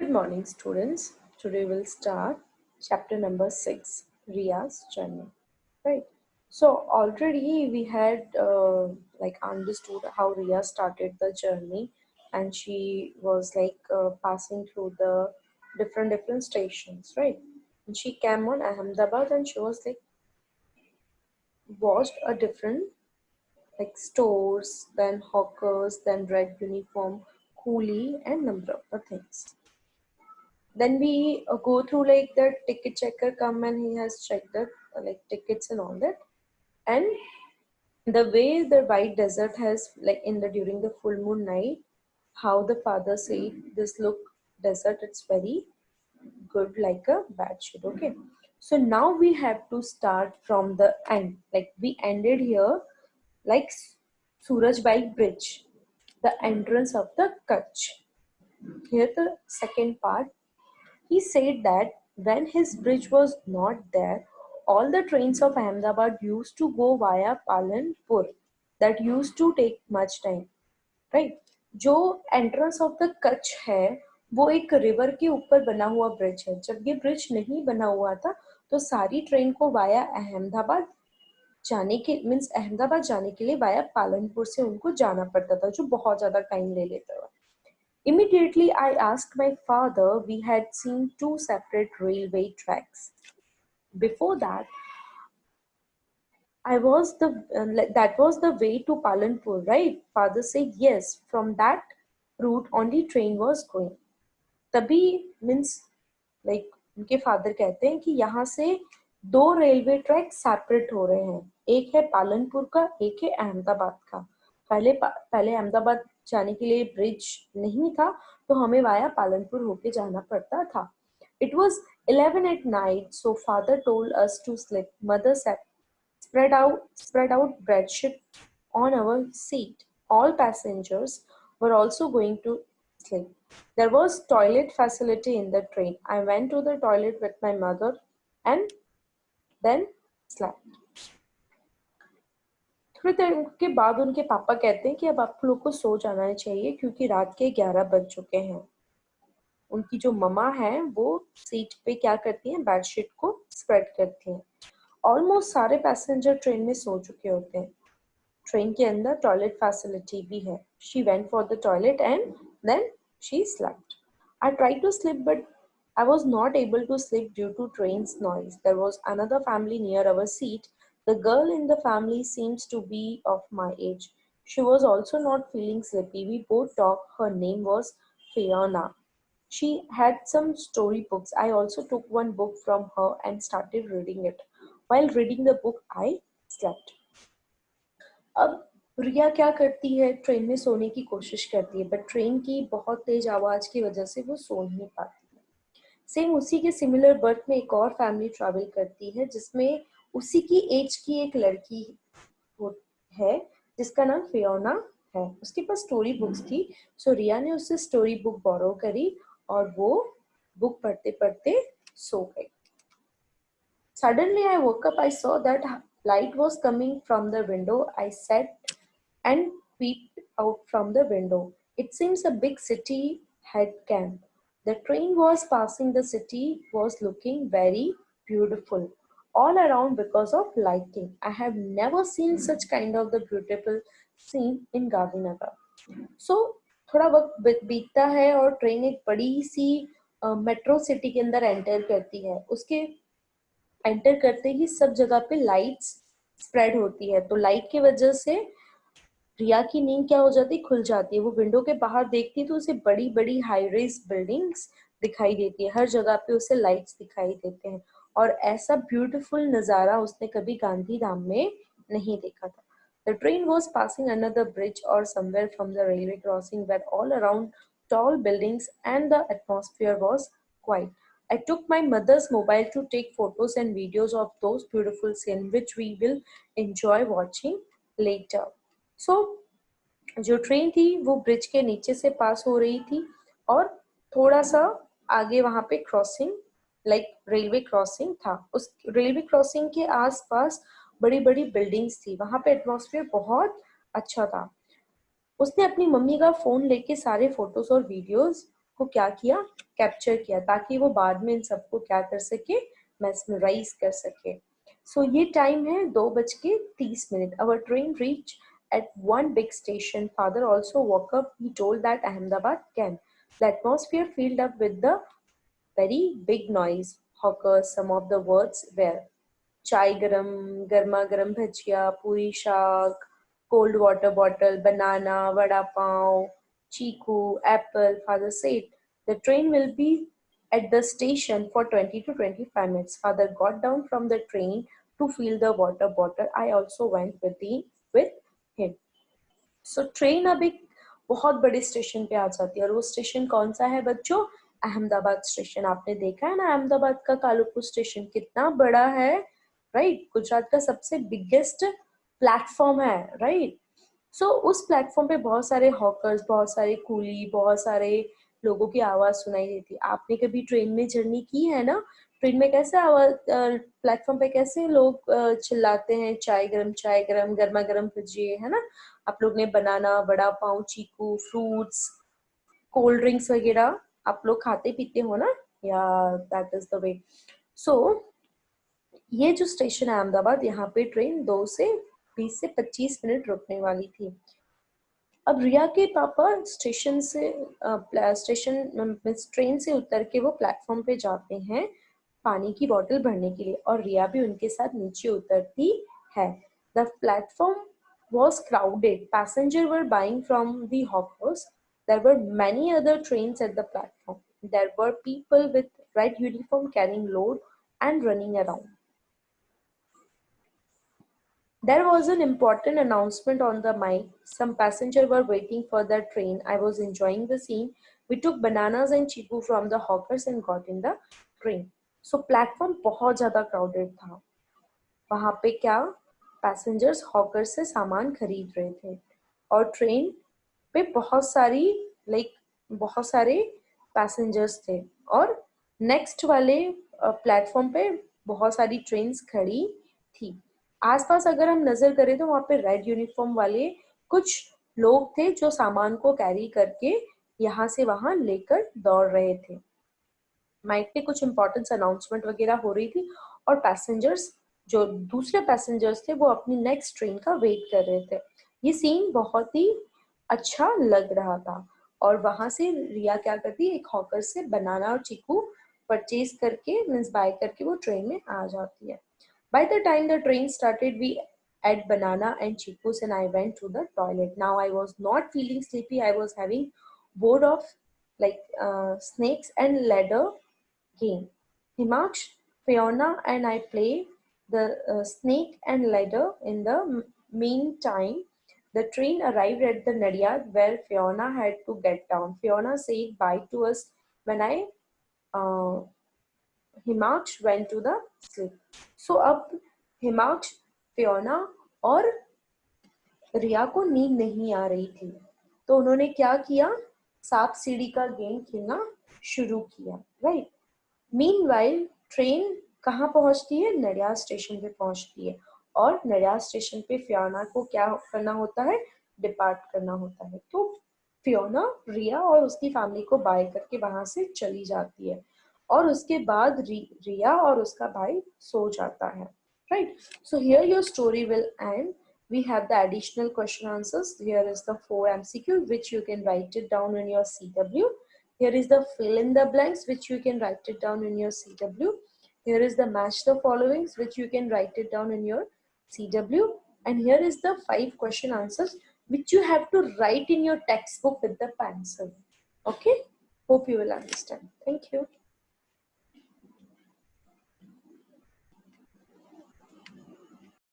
Good morning, students. Today we'll start chapter number 6, Ria's journey. Right. So already we had understood how Ria started the journey, and she was passing through the different stations, right? And she came on Ahmedabad, and she was watched a different stores, then hawkers, then red uniform, coolie, and number of other things. Then we go through the ticket checker come and he has checked the tickets and all that. And the way the white desert has in the during the full moon night, how the father said this look desert, it's very good like a bad shit. Okay, so now we have to start from the end. We ended here like Surajbai Bridge, the entrance of the Kutch. Here the second part. He said that when his bridge was not there, all the trains of Ahmedabad used to go via Palanpur. That used to take much time, right? जो entrance of the Kutch है वो एक river के ऊपर बना हुआ bridge है. जब ये ब्रिज नहीं बना हुआ था तो सारी ट्रेन को वाया अहमदाबाद जाने के मीन्स अहमदाबाद जाने के लिए वाया पालनपुर से उनको जाना पड़ता था, जो बहुत ज्यादा टाइम ले लेता था. Immediately I asked my father. We had seen two separate railway tracks. Before that, that was the way to Palanpur, right? Father said yes. From that route, only train was going. तभी means उनके father कहते हैं कि यहाँ से दो railway track separate हो रहे हैं. एक है पालनपुर का, एक है अहमदाबाद का. पहले अहमदाबाद जाने के लिए ब्रिज नहीं था तो हमें वाया पालनपुर होके जाना पड़ता था. It was 11 at night, so father told us to sleep. Mother said, spread out bedsheet on our seat. All passengers were also going to sleep. There was toilet facility in the train. I went to the toilet with my mother and then slept. थोड़ी देर के बाद उनके पापा कहते हैं कि अब आप लोग को सो जाना चाहिए क्योंकि रात के 11 बज चुके हैं. उनकी जो ममा है वो सीट पे क्या करती हैं, बेडशीट को स्प्रेड करती हैं. ऑलमोस्ट सारे पैसेंजर ट्रेन में सो चुके होते हैं. ट्रेन के अंदर टॉयलेट फैसिलिटी भी है. She went for the toilet and then she slept. I tried to sleep but I was not able to sleep due to train's noise. There was another family near our seat. The girl in the family seems to be of my age. She was also not feeling sleepy. We both talked. Her name was Fiona. She had some storybooks. I also took one book from her and started reading it. While reading the book, I slept. अब रिया क्या करती है, train में सोने की कोशिश करती है बट ट्रेन की बहुत तेज आवाज की वजह से वो सो नहीं पाती है. सेम उसी के सिमिलर बर्थ में एक और फैमिली ट्रैवल करती है जिसमें उसी की एज की एक लड़की है जिसका नाम फियोना है. उसके पास स्टोरी बुक्स थी, सो रिया ने उससे स्टोरी बुक बोरो करी और वो बुक पढ़ते पढ़ते सो गई. Suddenly I woke up. I saw that light was coming from the window. I sat and peeped out from the window. It seems a big city had come. The train was passing the city, was looking very beautiful all around because of lighting. I have never seen such kind of the beautiful scene in Gandhinagar. So थोड़ा वक्त बीतता है और train एक बड़ी सी metro city के अंदर enter करती है. उसके एंटर करते ही सब जगह पे लाइट्स स्प्रेड होती है. तो लाइट की वजह से रिया की नींद क्या हो जाती, खुल जाती है. वो विंडो के बाहर देखती है तो उसे बड़ी बड़ी हाई राइज बिल्डिंग्स दिखाई देती है. हर जगह पे उसे लाइट्स दिखाई देते हैं और ऐसा ब्यूटीफुल नजारा उसने कभी गांधीधाम में नहीं देखा था. The train was passing another bridge or somewhere from the railway crossing where all around tall buildings and the atmosphere was quiet. I took my mother's mobile to take photos and videos of those beautiful scenes which we will enjoy watching later. So जो train थी वो bridge के नीचे से पास हो रही थी और थोड़ा सा आगे वहां पे क्रॉसिंग रेलवे क्रॉसिंग था. उस रेलवे क्रॉसिंग के आसपास बड़ी बड़ी बिल्डिंग्स थी. वहां पे एटमॉस्फेयर बहुत अच्छा था. उसने अपनी मम्मी का फोन लेके सारे फोटोज और वीडियोस को क्या किया, कैप्चर किया, ताकि वो बाद में इन सबको क्या कर सके, mesmerize कर सके. So ये टाइम है 2:30. Our train reached at one big station. Father also woke up. He told that Ahmedabad came. The atmosphere filled up with the very big noise. Hawkers, some of the words were chai garam, garma garam bhajiya, puri shaak, cold water bottle, banana, vada pav, chiku, apple. Father said, the train will be at the station for 20 to 25 minutes. Father got down from the train to fill the water bottle. I also went with him. So train अब एक बहुत बड़े station पे आ जाती है, और वो station कौन सा है बच्चों, अहमदाबाद स्टेशन. आपने देखा है ना अहमदाबाद का कालुपुर स्टेशन कितना बड़ा है, राइट. गुजरात का सबसे बिगेस्ट प्लेटफॉर्म है, राइट. सो उस प्लेटफॉर्म पे बहुत सारे हॉकर्स, बहुत सारे कूली, बहुत सारे लोगों की आवाज सुनाई देती है. आपने कभी ट्रेन में जर्नी की है ना, ट्रेन में कैसे आवाज, प्लेटफॉर्म पे कैसे लोग चिल्लाते हैं, चाय गरम, गर्मा गर्म भजिए, है ना. आप लोग ने बनाना, वड़ा पाव, चीकू, फ्रूट्स, कोल्ड ड्रिंक्स वगैरह आप लोग खाते पीते हो ना, या दैट इज द वे. सो ये जो स्टेशन है अहमदाबाद, यहाँ पे ट्रेन 20 से 25 मिनट रुकने वाली थी. अब रिया के पापा स्टेशन से ट्रेन से उतर के वो प्लेटफॉर्म पे जाते हैं पानी की बोतल भरने के लिए, और रिया भी उनके साथ नीचे उतरती है. The platform was crowded. Passengers were buying from the hawkers. There were many other trains at the platform. There were people with red uniform carrying load and running around. There was an important announcement on the mic. Some passengers were waiting for their train. I was enjoying the scene. We took bananas and chiku from the hawkers and got in the train. So platform बहुत ज़्यादा crowded था. वहाँ पे क्या, passengers hawker से सामान खरीद रहे थे, और ट्रेन पे बहुत सारे पैसेंजर्स थे, और नेक्स्ट वाले प्लेटफॉर्म पे बहुत सारी ट्रेन्स खड़ी थी. आसपास अगर हम नजर करें तो वहाँ पे रेड यूनिफॉर्म वाले कुछ लोग थे जो सामान को कैरी करके यहाँ से वहां लेकर दौड़ रहे थे. माइक पे कुछ इंपॉर्टेंस अनाउंसमेंट वगैरह हो रही थी, और पैसेंजर्स, जो दूसरे पैसेंजर्स थे, वो अपनी नेक्स्ट ट्रेन का वेट कर रहे थे. ये सीन बहुत ही अच्छा लग रहा था. और वहां से रिया क्या करती है, एक हॉकर से बनाना और चीकू परचेज करके, मीन्स बाय करके वो ट्रेन में आ जाती है. By the time the train started, we ate banana and chicos and I went to the toilet. Now I was not feeling sleepy. I was having bored of snakes and ladder game. Himaksh, Fiona and I play the snake and ladder. In the meantime, the train arrived at the Nadiad where Fiona had to get down. Fiona said bye to us when uh, हिमाक्ष went to the sleep. So अब हिमाक्ष, Fiona और रिया को नींद नहीं आ रही थी, तो उन्होंने क्या किया, सांप सीढ़ी का गेम खेलना शुरू किया, राइट. मीनवाइल ट्रेन कहाँ पहुंचती है, नडियाद स्टेशन पे पहुंचती है, और नडियाद स्टेशन पे फियोना को क्या करना होता है, डिपार्ट करना होता है. तो फियोना रिया और उसकी फैमिली को बाय करके वहां से चली जाती है, और उसके बाद रिया और उसका भाई सो जाता है, right. So here your story will and. We have the additional question answers. Here is the 4 MCQ which you can write it down in your CW. Here is the fill in the blanks which you can write it down in your CW. Here is the match the followings which you can write it down in your CW. And here is the 5 question answers which you have to write in your textbook with the pencil. Okay? Hope you will understand. Thank you.